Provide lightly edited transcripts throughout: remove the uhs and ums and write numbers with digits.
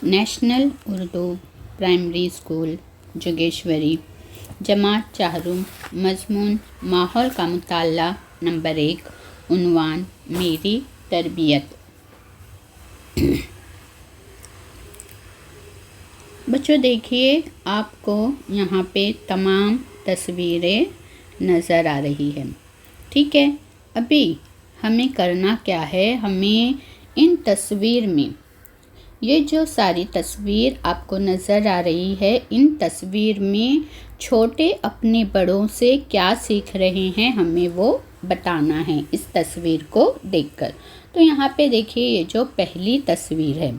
National Urdu primary school Jogeshwari, जमात चाहरुम, मज़मून माहौल का मुताला नंबर 1, उन्वान मेरी तरबियत। बच्चों देखिए, आपको यहाँ पे तमाम तस्वीरें नज़र आ रही है, ठीक है। अभी हमें करना क्या है, हमें इन तस्वीर में ये जो सारी तस्वीर आपको नज़र आ रही है, इन तस्वीर में छोटे अपने बड़ों से क्या सीख रहे हैं, हमें वो बताना है इस तस्वीर को देखकर। तो यहाँ पे देखिए, ये जो पहली तस्वीर है,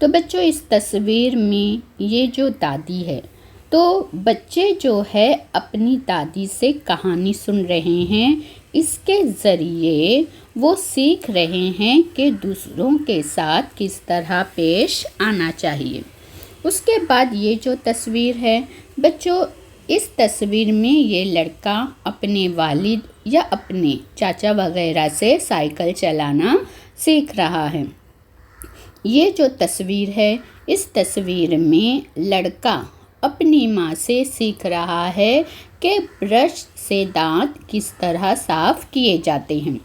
तो बच्चों इस तस्वीर में ये जो दादी है, तो बच्चे जो है अपनी दादी से कहानी सुन रहे हैं। इसके ज़रिए वो सीख रहे हैं कि दूसरों के साथ किस तरह पेश आना चाहिए। उसके बाद ये जो तस्वीर है बच्चों, इस तस्वीर में ये लड़का अपने वालिद या अपने चाचा वगैरह से साइकिल चलाना सीख रहा है। ये जो तस्वीर है, इस तस्वीर में लड़का अपनी माँ से सीख रहा है कि ब्रश से दांत किस तरह साफ़ किए जाते हैं।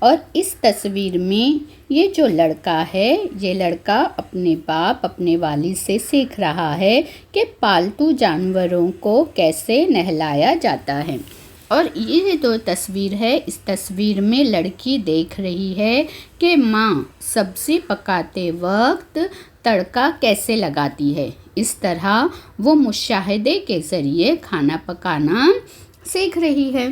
और इस तस्वीर में ये जो लड़का है, ये लड़का अपने बाप, अपने वालिद से सीख रहा है कि पालतू जानवरों को कैसे नहलाया जाता है। और ये जो तस्वीर है, इस तस्वीर में लड़की देख रही है कि माँ सब्ज़ी पकाते वक्त तड़का कैसे लगाती है। इस तरह वो मुशाहिदे के ज़रिए खाना पकाना सीख रही है।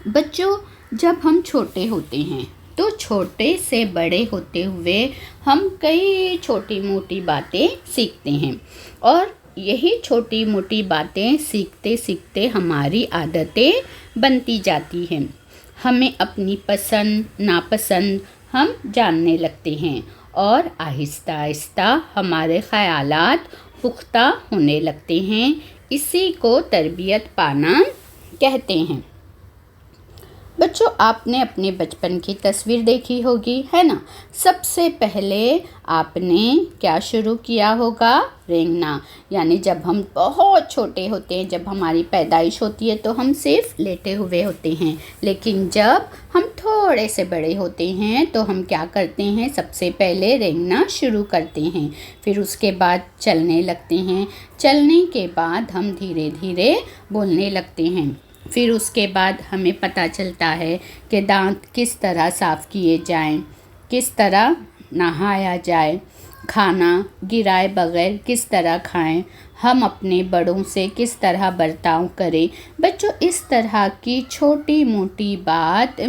बच्चों, जब हम छोटे होते हैं तो छोटे से बड़े होते हुए हम कई छोटी मोटी बातें सीखते हैं, और यही छोटी मोटी बातें सीखते सीखते हमारी आदतें बनती जाती हैं। हमें अपनी पसंद नापसंद हम जानने लगते हैं, और आहिस्ता आहिस्ता हमारे ख़यालात पुख्ता होने लगते हैं। इसी को तरबियत पाना कहते हैं। बच्चों, आपने अपने बचपन की तस्वीर देखी होगी, है ना। सबसे पहले आपने क्या शुरू किया होगा, रेंगना। यानी जब हम बहुत छोटे होते हैं, जब हमारी पैदाइश होती है तो हम सिर्फ लेटे हुए होते हैं, लेकिन जब हम थोड़े से बड़े होते हैं तो हम क्या करते हैं, सबसे पहले रेंगना शुरू करते हैं। फिर उसके बाद चलने लगते हैं। चलने के बाद हम धीरे धीरे बोलने लगते हैं। फिर उसके बाद हमें पता चलता है कि दांत किस तरह साफ़ किए जाएं, किस तरह नहाया जाए, खाना गिराए बगैर किस तरह खाएं, हम अपने बड़ों से किस तरह बर्ताव करें। बच्चों, इस तरह की छोटी मोटी बात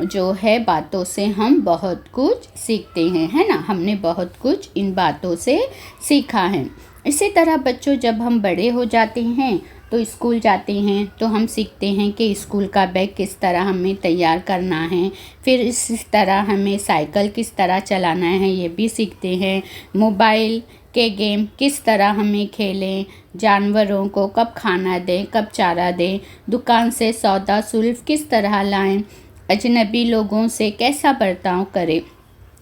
जो है, बातों से हम बहुत कुछ सीखते हैं, है ना। हमने बहुत कुछ इन बातों से सीखा है। इसी तरह बच्चों, जब हम बड़े हो जाते हैं तो स्कूल जाते हैं तो हम सीखते हैं कि स्कूल का बैग किस तरह हमें तैयार करना है। फिर इस तरह हमें साइकिल किस तरह चलाना है, ये भी सीखते हैं। मोबाइल के गेम किस तरह हमें खेलें, जानवरों को कब खाना दें, कब चारा दें, दुकान से सौदा सुल्फ किस तरह लाएं, अजनबी लोगों से कैसा बर्ताव करें।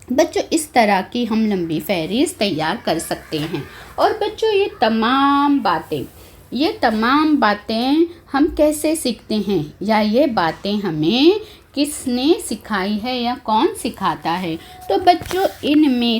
बच्चों, इस तरह की हम लंबी फहरिस्त तैयार कर सकते हैं। और बच्चों, ये तमाम बातें हम कैसे सीखते हैं, या ये बातें हमें किसने सिखाई है या कौन सिखाता है। तो बच्चों, इनमें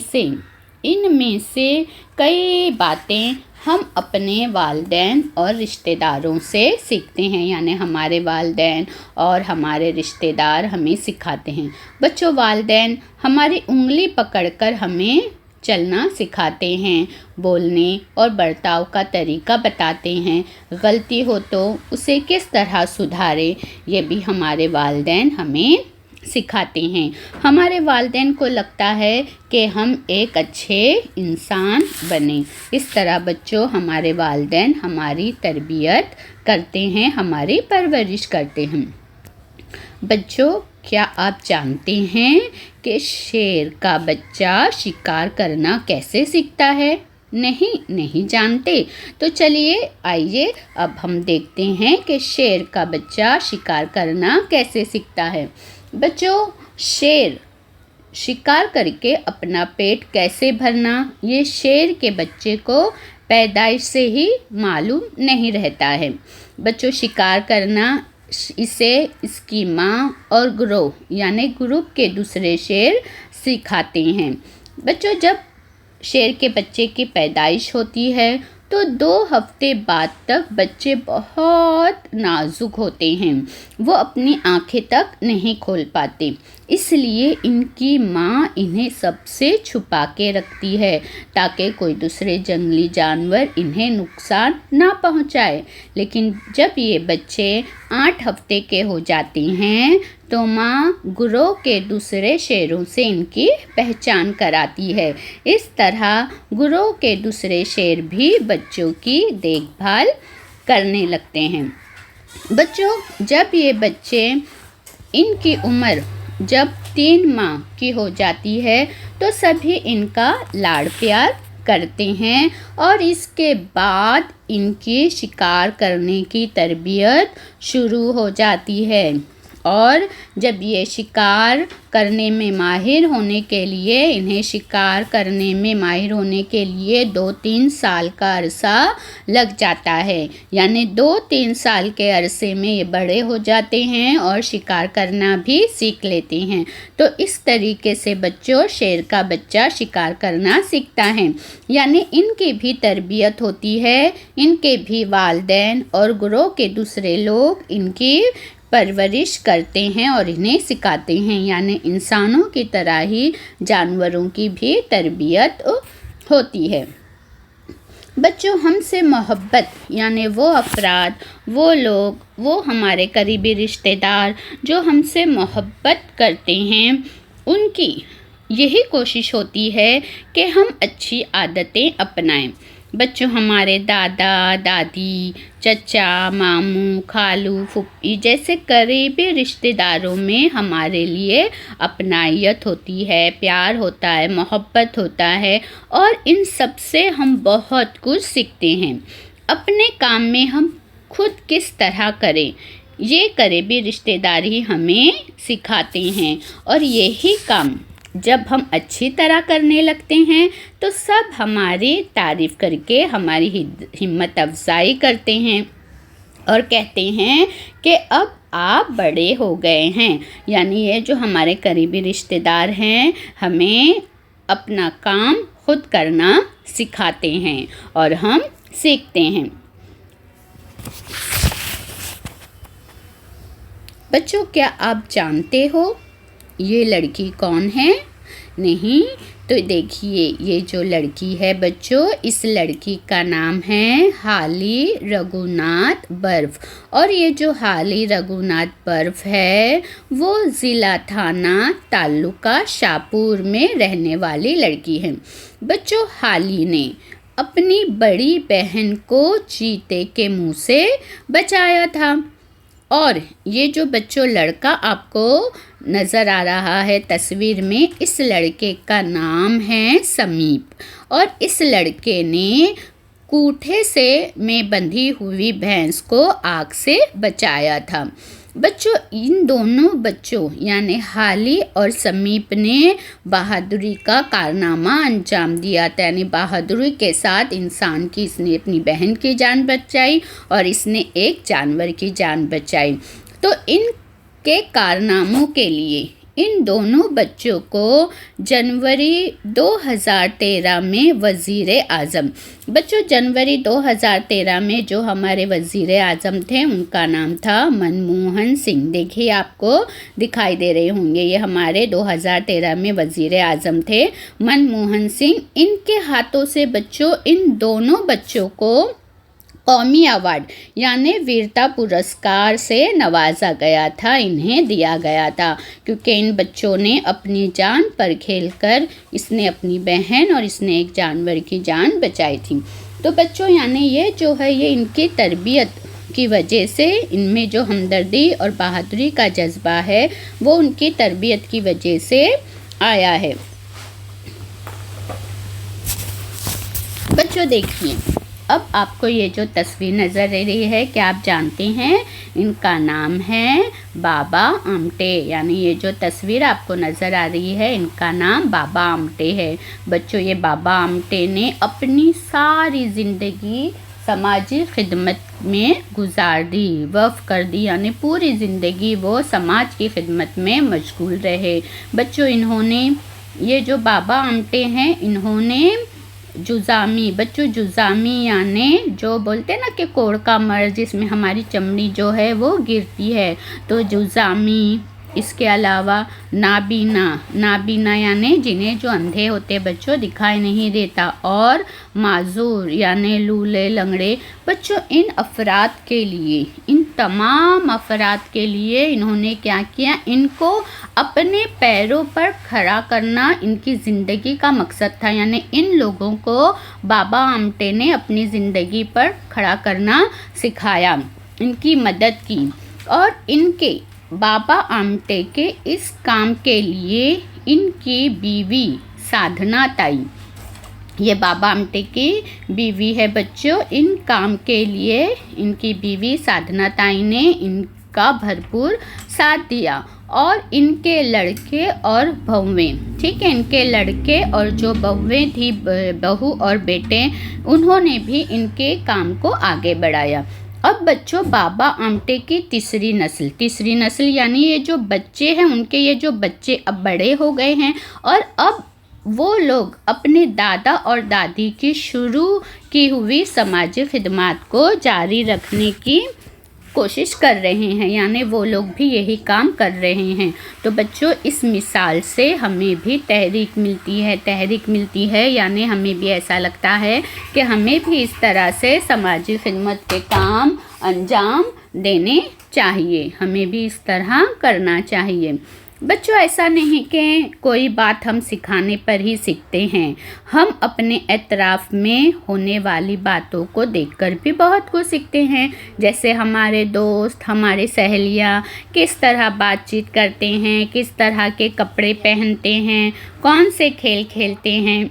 से कई बातें हम अपने वालिदैन और रिश्तेदारों से सीखते हैं, यानी हमारे वालिदैन और हमारे रिश्तेदार हमें सिखाते हैं। बच्चों, वालिदैन हमारी उंगली पकड़कर हमें चलना सिखाते हैं, बोलने और बर्ताव का तरीका बताते हैं। गलती हो तो उसे किस तरह सुधारें, ये भी हमारे वालिदैन हमें सिखाते हैं। हमारे वालिदैन को लगता है कि हम एक अच्छे इंसान बने। इस तरह बच्चों, हमारे वालिदैन हमारी तरबियत करते हैं, हमारी परवरिश करते हैं। बच्चों, क्या आप जानते हैं कि शेर का बच्चा शिकार करना कैसे सीखता है? नहीं जानते। तो चलिए आइए अब हम देखते हैं कि शेर का बच्चा शिकार करना कैसे सीखता है। बच्चों, शिकार करके अपना पेट कैसे भरना ये शेर के बच्चे को पैदाइश से ही मालूम नहीं रहता है। बच्चों, शिकार करना इसे इसकी माँ और ग्रोह यानी ग्रुप के दूसरे शेर सिखाते हैं। बच्चों, जब शेर के बच्चे की पैदाइश होती है तो 2 हफ्ते बाद तक बच्चे बहुत नाजुक होते हैं, वो अपनी आंखें तक नहीं खोल पाते, इसलिए इनकी माँ इन्हें सबसे छुपा के रखती है ताकि कोई दूसरे जंगली जानवर इन्हें नुकसान ना पहुँचाए। लेकिन जब ये बच्चे 8 हफ्ते के हो जाते हैं तो माँ गुरों के दूसरे शेरों से इनकी पहचान कराती है। इस तरह गुरों के दूसरे शेर भी बच्चों की देखभाल करने लगते हैं। बच्चों, जब ये बच्चे इनकी उम्र जब 3 माह की हो जाती है तो सभी इनका लाड़ प्यार करते हैं और इसके बाद इनकी शिकार करने की तरबियत शुरू हो जाती है। और जब ये शिकार करने में माहिर होने के लिए इन्हें शिकार करने में माहिर होने के लिए 2-3 साल का अरसा लग जाता है, यानी 2-3 साल के अरसे में ये बड़े हो जाते हैं और शिकार करना भी सीख लेते हैं। तो इस तरीके से बच्चों शेर का बच्चा शिकार करना सीखता है, यानी इनकी भी तरबियत होती है, इनके भी वालिदैन और ग्रोह के दूसरे लोग इनकी परवरिश करते हैं और इन्हें सिखाते हैं, यानी इंसानों की तरह ही जानवरों की भी तरबियत होती है। बच्चों, हमसे मोहब्बत यानी वो अफराद, वो लोग, वो हमारे करीबी रिश्तेदार जो हमसे मोहब्बत करते हैं, उनकी यही कोशिश होती है कि हम अच्छी आदतें अपनाएं। बच्चों, हमारे दादा दादी, चचा, मामू, खालू, फूफी जैसे करीबी रिश्तेदारों में हमारे लिए अपनायत होती है, प्यार होता है, मोहब्बत होता है और इन सब से हम बहुत कुछ सीखते हैं। अपने काम में हम खुद किस तरह करें ये करीबी रिश्तेदारी हमें सिखाते हैं और यही काम जब हम अच्छी तरह करने लगते हैं तो सब हमारी तारीफ़ करके हमारी हिम्मत अफजाई करते हैं और कहते हैं कि अब आप बड़े हो गए हैं, यानी ये जो हमारे करीबी रिश्तेदार हैं हमें अपना काम खुद करना सिखाते हैं और हम सीखते हैं। बच्चों, क्या आप जानते हो ये लड़की कौन है? नहीं तो देखिए, ये जो लड़की है बच्चों, इस लड़की का नाम है हाली रघुनाथ बर्फ। और ये जो हाली रघुनाथ बर्फ है वो ज़िला थाना तालुका शाहपुर में रहने वाली लड़की है। बच्चों, हाली ने अपनी बड़ी बहन को चीते के मुंह से बचाया था। और ये जो बच्चों लड़का आपको नज़र आ रहा है तस्वीर में, इस लड़के का नाम है समीप और इस लड़के ने कूठे से में बंधी हुई भैंस को आग से बचाया था। बच्चों, इन दोनों बच्चों यानी हाली और समीप ने बहादुरी का कारनामा अंजाम दिया था, यानी बहादुरी के साथ इंसान की इसने अपनी बहन की जान बचाई और इसने एक जानवर की जान बचाई। तो इनके कारनामों के लिए इन दोनों बच्चों को जनवरी 2013 में वज़ीर आज़म, बच्चों जनवरी 2013 में जो हमारे वज़ीर आज़म थे उनका नाम था मनमोहन सिंह। देखिए आपको दिखाई दे रहे होंगे, ये हमारे 2013 में वज़ीर आज़म थे मनमोहन सिंह। इनके हाथों से बच्चों इन दोनों बच्चों को कौमी अवार्ड यानी वीरता पुरस्कार से नवाजा गया था, इन्हें दिया गया था, क्योंकि इन बच्चों ने अपनी जान पर खेलकर इसने अपनी बहन और इसने एक जानवर की जान बचाई थी। तो बच्चों यानी ये जो है ये इनकी तरबियत की वजह से, इनमें जो हमदर्दी और बहादुरी का जज्बा है वो उनकी तरबियत की वजह से आया है। बच्चों देखिए, अब आपको ये जो तस्वीर नज़र आ रही है, क्या आप जानते हैं इनका नाम है बाबा आमटे। यानी ये जो तस्वीर आपको नज़र आ रही है, इनका नाम बाबा आमटे है। बच्चों, ये बाबा आमटे ने अपनी सारी ज़िंदगी समाजी खिदमत में गुजार दी, वफ़ कर दी, यानी पूरी ज़िंदगी वो समाज की खिदमत में मशगूल रहे। बच्चों, इन्होंने ये जो बाबा आमटे हैं, इन्होंने जुज़ामी, बच्चों जुज़ामी यानी जो बोलते हैं ना कि कोढ़ का मर्ज़, जिसमें हमारी चमड़ी जो है वो गिरती है, तो जुज़ामी। इसके अलावा नाबीना, नाबीना यानी जिन्हें जो अंधे होते बच्चों, दिखाई नहीं देता, और माजूर यानी लूले लंगड़े। बच्चों, इन अफराद के लिए, इन तमाम अफराद के लिए इन्होंने क्या किया, इनको अपने पैरों पर खड़ा करना इनकी ज़िंदगी का मकसद था। यानी इन लोगों को बाबा आमटे ने अपनी ज़िंदगी पर खड़ा करना सिखाया, इनकी मदद की। और इनके बाबा आमटे के इस काम के लिए इनकी बीवी साधना ताई, ये बाबा आमटे की बीवी है बच्चों, इन काम के लिए इनकी बीवी साधना ताई ने इनका भरपूर साथ दिया। और इनके लड़के और बहुएं, ठीक है, इनके लड़के और जो बहुएं थी, बहू और बेटे, उन्होंने भी इनके काम को आगे बढ़ाया। अब बच्चों, बाबा आमटे की तीसरी नस्ल यानी ये जो बच्चे हैं, उनके ये जो बच्चे अब बड़े हो गए हैं, और अब वो लोग अपने दादा और दादी की शुरू की हुई समाजी खिदमत को जारी रखने की कोशिश कर रहे हैं, यानी वो लोग भी यही काम कर रहे हैं। तो बच्चों, इस मिसाल से हमें भी तहरीक मिलती है, यानी हमें भी ऐसा लगता है कि हमें भी इस तरह से समाजी खिदमत के काम अंजाम देने चाहिए, हमें भी इस तरह करना चाहिए। बच्चों, ऐसा नहीं कि कोई बात हम सिखाने पर ही सीखते हैं, हम अपने एतराफ़ में होने वाली बातों को देखकर भी बहुत कुछ सीखते हैं। जैसे हमारे दोस्त, हमारे सहेलियाँ किस तरह बातचीत करते हैं, किस तरह के कपड़े पहनते हैं, कौन से खेल खेलते हैं,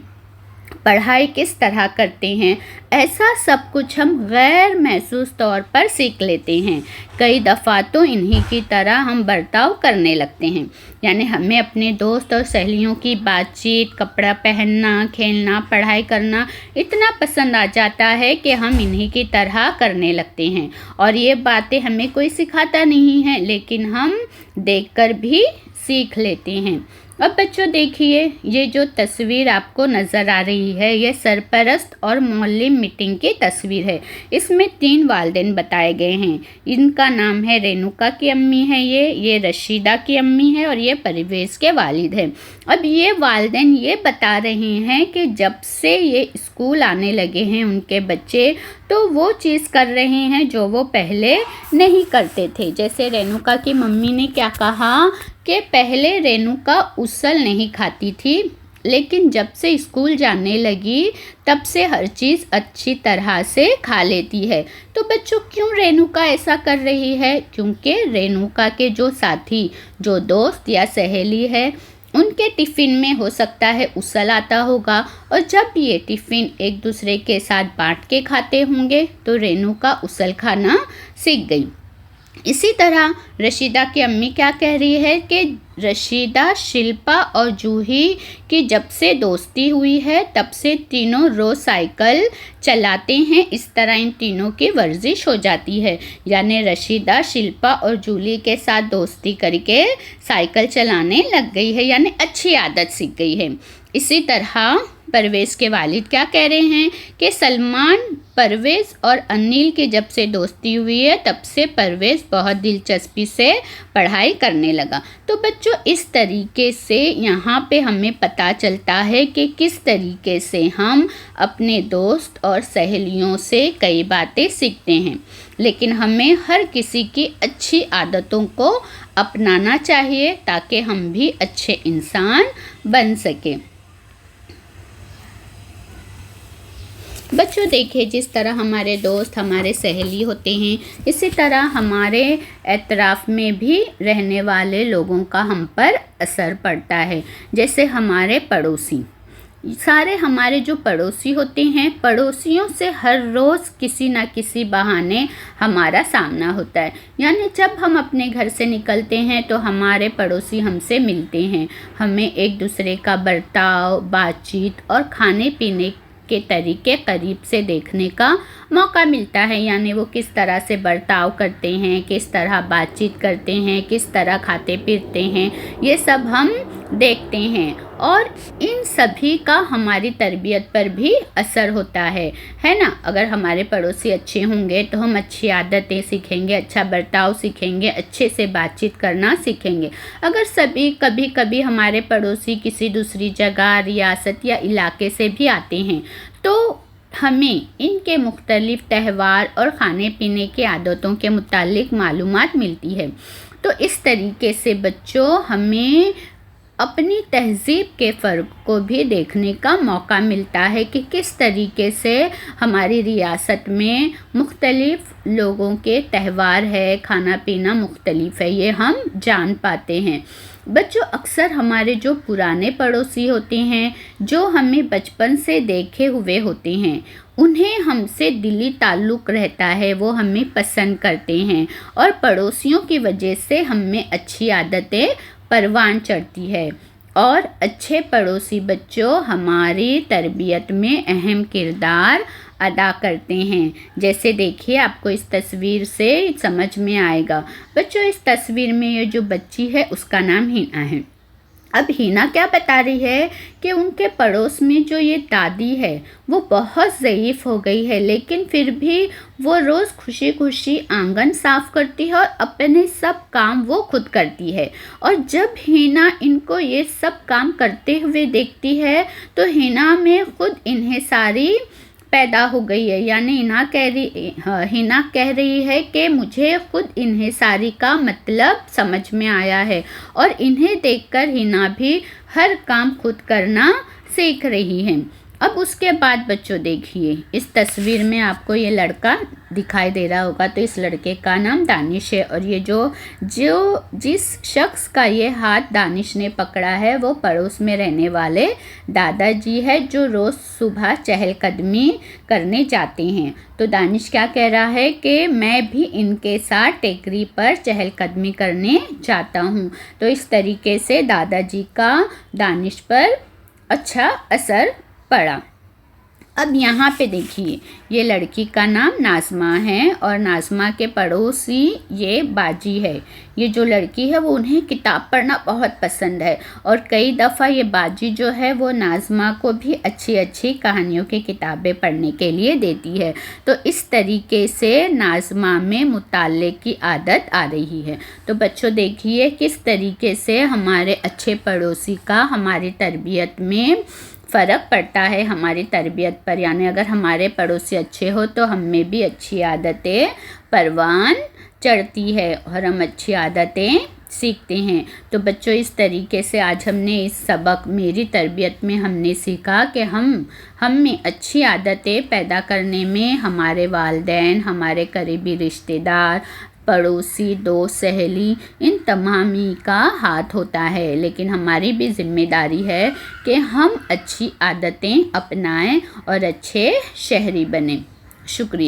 पढ़ाई किस तरह करते हैं, ऐसा सब कुछ हम गैर महसूस तौर पर सीख लेते हैं। कई दफ़ा तो इन्हीं की तरह हम बर्ताव करने लगते हैं, यानी हमें अपने दोस्त और सहेलियों की बातचीत, कपड़ा पहनना, खेलना, पढ़ाई करना इतना पसंद आ जाता है कि हम इन्हीं की तरह करने लगते हैं। और ये बातें हमें कोई सिखाता नहीं है, लेकिन हम देखकर भी सीख लेते हैं। अब बच्चों देखिए, ये जो तस्वीर आपको नज़र आ रही है, ये सरपरस्त और मोहल्ले मीटिंग की तस्वीर है। इसमें 3 वालिदैन बताए गए हैं। इनका नाम है रेणुका की अम्मी है, ये रशीदा की अम्मी है, और ये परवेज़ के वालिद हैं। अब ये वालिदैन ये बता रहे हैं कि जब से ये स्कूल आने लगे हैं उनके बच्चे, तो वो चीज़ कर रहे हैं जो वो पहले नहीं करते थे। जैसे रेणुका की मम्मी ने क्या कहा कि पहले रेणुका उसल नहीं खाती थी, लेकिन जब से स्कूल जाने लगी तब से हर चीज़ अच्छी तरह से खा लेती है। तो बच्चों, क्यों रेणुका ऐसा कर रही है? क्योंकि रेणुका के जो साथी, जो दोस्त या सहेली है, उनके टिफ़िन में हो सकता है उसल आता होगा, और जब ये टिफ़िन एक दूसरे के साथ बांट के खाते होंगे तो रेणुका उसल खाना सीख गई। इसी तरह रशीदा की अम्मी क्या कह रही है कि रशीदा, शिल्पा और जूही की जब से दोस्ती हुई है तब से तीनों रोज़ साइकिल चलाते हैं। इस तरह इन तीनों की वर्जिश हो जाती है, यानी रशीदा, शिल्पा और जूली के साथ दोस्ती करके साइकिल चलाने लग गई है, यानी अच्छी आदत सीख गई है। इसी तरह परवेज़ के वालिद क्या कह रहे हैं कि सलमान, परवेज़ और अनिल की जब से दोस्ती हुई है तब से परवेज़ बहुत दिलचस्पी से पढ़ाई करने लगा। तो बच्चों, इस तरीके से यहाँ पे हमें पता चलता है कि किस तरीके से हम अपने दोस्त और सहेलियों से कई बातें सीखते हैं, लेकिन हमें हर किसी की अच्छी आदतों को अपनाना चाहिए ताकि हम भी अच्छे इंसान बन सकें। बच्चों देखिए, जिस तरह हमारे दोस्त, हमारे सहेली होते हैं, इसी तरह हमारे एतराफ़ में भी रहने वाले लोगों का हम पर असर पड़ता है। जैसे हमारे पड़ोसी, सारे हमारे जो पड़ोसी होते हैं, पड़ोसियों से हर रोज़ किसी ना किसी बहाने हमारा सामना होता है। यानी जब हम अपने घर से निकलते हैं तो हमारे पड़ोसी हमसे मिलते हैं, हमें एक दूसरे का बर्ताव, बातचीत और खाने पीने के तरीके करीब से देखने का मौका मिलता है। यानी वो किस तरह से बर्ताव करते हैं, किस तरह बातचीत करते हैं, किस तरह खाते पीते हैं, ये सब हम देखते हैं और इन सभी का हमारी तरबियत पर भी असर होता है ना। अगर हमारे पड़ोसी अच्छे होंगे तो हम अच्छी आदतें सीखेंगे, अच्छा बर्ताव सीखेंगे, अच्छे से बातचीत करना सीखेंगे। अगर कभी कभी हमारे पड़ोसी किसी दूसरी जगह, रियासत या इलाके से भी आते हैं तो हमें इनके मुख्तलिफ त्यौहार और खाने पीने की आदतों के मुतालिक मालूमात मिलती है। तो इस तरीके से बच्चों हमें अपनी तहज़ीब के फ़र्क को भी देखने का मौका मिलता है कि किस तरीके से हमारी रियासत में मुख्तलिफ़ लोगों के त्यौहार है, खाना पीना मुख्तलिफ है, ये हम जान पाते हैं। बच्चों अक्सर हमारे जो पुराने पड़ोसी होते हैं, जो हमें बचपन से देखे हुए होते हैं, उन्हें हमसे दिली ताल्लुक़ रहता है, वो हमें पसंद करते हैं और पड़ोसियों की वजह से हमें अच्छी आदतें परवान चढ़ती है। और अच्छे पड़ोसी बच्चों हमारी तरबियत में अहम किरदार अदा करते हैं। जैसे देखिए, आपको इस तस्वीर से समझ में आएगा। बच्चों इस तस्वीर में ये जो बच्ची है उसका नाम हिना है। अब हिना क्या बता रही है कि उनके पड़ोस में जो ये दादी है वो बहुत ज़ईफ़ हो गई है, लेकिन फिर भी वो रोज़ खुशी खुशी आंगन साफ़ करती है और अपने सब काम वो खुद करती है। और जब हिना इनको ये सब काम करते हुए देखती है तो हिना में खुद इन्हिसारी पैदा हो गई है। यानी हिना कह रही है कि मुझे खुद इन्हिसारी का मतलब समझ में आया है और इन्हें देखकर हिना भी हर काम खुद करना सीख रही है। अब उसके बाद बच्चों देखिए, इस तस्वीर में आपको ये लड़का दिखाई दे रहा होगा, तो इस लड़के का नाम दानिश है और ये जिस शख्स का ये हाथ दानिश ने पकड़ा है वो पड़ोस में रहने वाले दादाजी है, जो रोज़ सुबह चहलकदमी करने जाते हैं। तो दानिश क्या कह रहा है कि मैं भी इनके साथ टेकरी पर चहलकदमी करने जाता हूँ। तो इस तरीके से दादाजी का दानिश पर अच्छा असर पड़ा। अब यहाँ पे देखिए, ये लड़की का नाम नाज़मा है और नाज़मा के पड़ोसी ये बाजी है। ये जो लड़की है वो उन्हें किताब पढ़ना बहुत पसंद है और कई दफ़ा ये बाजी जो है वो नाज़मा को भी अच्छी अच्छी कहानियों की किताबें पढ़ने के लिए देती है। तो इस तरीके से नाज़मा में मुताले की आदत आ रही है। तो बच्चों देखिए किस तरीके से हमारे अच्छे पड़ोसी का हमारी तरबियत में फ़र्क पड़ता है, हमारी तरबियत पर। यानी अगर हमारे पड़ोसी अच्छे हो तो हमें भी अच्छी आदतें परवान चढ़ती है और हम अच्छी आदतें सीखते हैं। तो बच्चों इस तरीके से आज हमने इस सबक मेरी तरबियत में हमने सीखा कि हमें अच्छी आदतें पैदा करने में हमारे वालिदैन, हमारे करीबी रिश्तेदार, पड़ोसी, दोस्त, सहेली, इन तमामी का हाथ होता है। लेकिन हमारी भी जिम्मेदारी है कि हम अच्छी आदतें अपनाएं और अच्छे शहरी बनें। शुक्रिया।